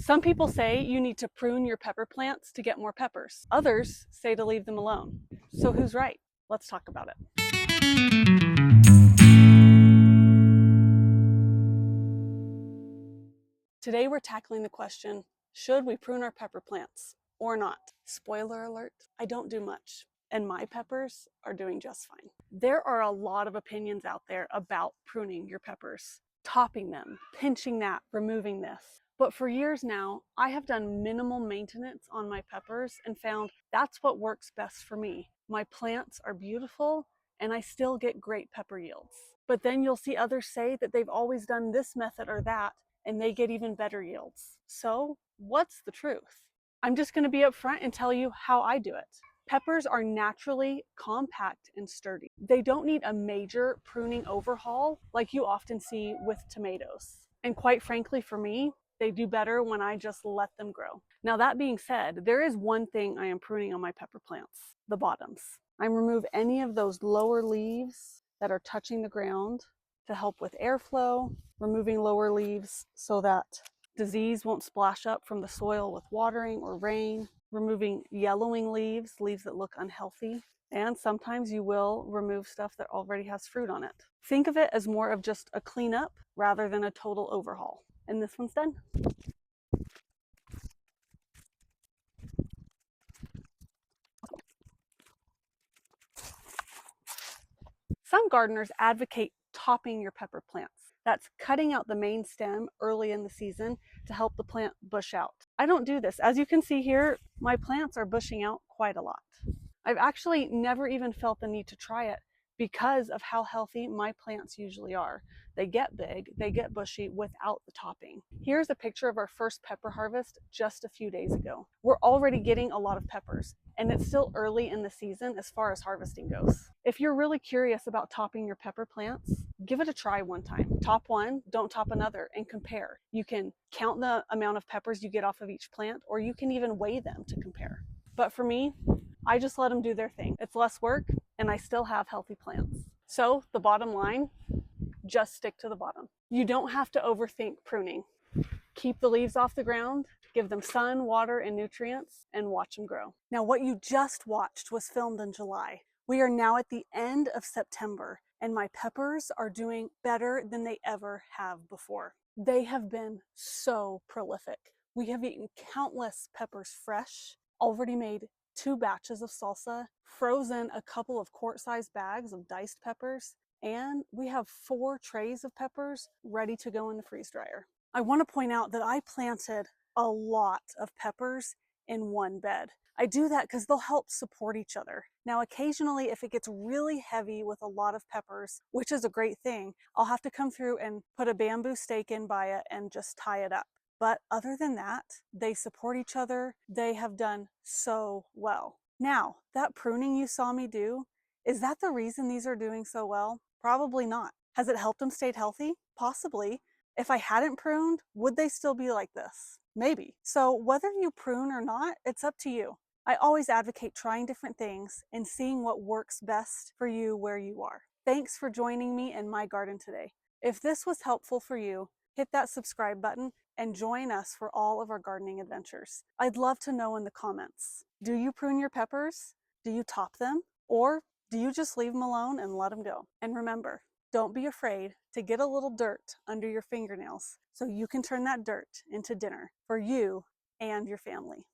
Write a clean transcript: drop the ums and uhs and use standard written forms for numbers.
Some people say you need to prune your pepper plants to get more peppers. Others say to leave them alone. So who's right? Let's talk about it. Today we're tackling the question, should we prune our pepper plants or not? Spoiler alert, I don't do much, and my peppers are doing just fine. There are a lot of opinions out there about pruning your peppers, topping them, pinching that, removing this. But for years now, I have done minimal maintenance on my peppers and found that's what works best for me. My plants are beautiful and I still get great pepper yields. But then you'll see others say that they've always done this method or that and they get even better yields. So what's the truth? I'm just going to be upfront and tell you how I do it. Peppers are naturally compact and sturdy. They don't need a major pruning overhaul like you often see with tomatoes. And quite frankly, for me, they do better when I just let them grow. Now, that being said, there is one thing I am pruning on my pepper plants, the bottoms. I remove any of those lower leaves that are touching the ground to help with airflow, removing lower leaves so that disease won't splash up from the soil with watering or rain, removing yellowing leaves, leaves that look unhealthy, and sometimes you will remove stuff that already has fruit on it. Think of it as more of just a cleanup rather than a total overhaul. And this one's done. Some gardeners advocate topping your pepper plants. That's cutting out the main stem early in the season to help the plant bush out. I don't do this. As you can see here, my plants are bushing out quite a lot. I've actually never even felt the need to try it because of how healthy my plants usually are. They get big, they get bushy without the topping. Here's a picture of our first pepper harvest just a few days ago. We're already getting a lot of peppers, and it's still early in the season as far as harvesting goes. If you're really curious about topping your pepper plants, give it a try one time. Top one, don't top another, and compare. You can count the amount of peppers you get off of each plant, or you can even weigh them to compare. But for me, I just let them do their thing. It's less work, and I still have healthy plants. So the bottom line, just stick to the bottom. You don't have to overthink pruning. Keep the leaves off the ground, give them sun, water, and nutrients, and watch them grow. Now, what you just watched was filmed in July. We are now at the end of September, and my peppers are doing better than they ever have before. They have been so prolific. We have eaten countless peppers fresh, already made 2 batches of salsa, frozen a couple of quart-sized bags of diced peppers, and we have 4 trays of peppers ready to go in the freeze dryer. I want to point out that I planted a lot of peppers in one bed. I do that because they'll help support each other. Now, occasionally, if it gets really heavy with a lot of peppers, which is a great thing, I'll have to come through and put a bamboo stake in by it and just tie it up. But other than that, they support each other. They have done so well. Now, that pruning you saw me do, is that the reason these are doing so well? Probably not. Has it helped them stay healthy? Possibly. If I hadn't pruned, would they still be like this? Maybe. So whether you prune or not, it's up to you. I always advocate trying different things and seeing what works best for you where you are. Thanks for joining me in my garden today. If this was helpful for you, hit that subscribe button and join us for all of our gardening adventures. I'd love to know in the comments, do you prune your peppers? Do you top them? Or do you just leave them alone and let them go? And remember, don't be afraid to get a little dirt under your fingernails so you can turn that dirt into dinner for you and your family.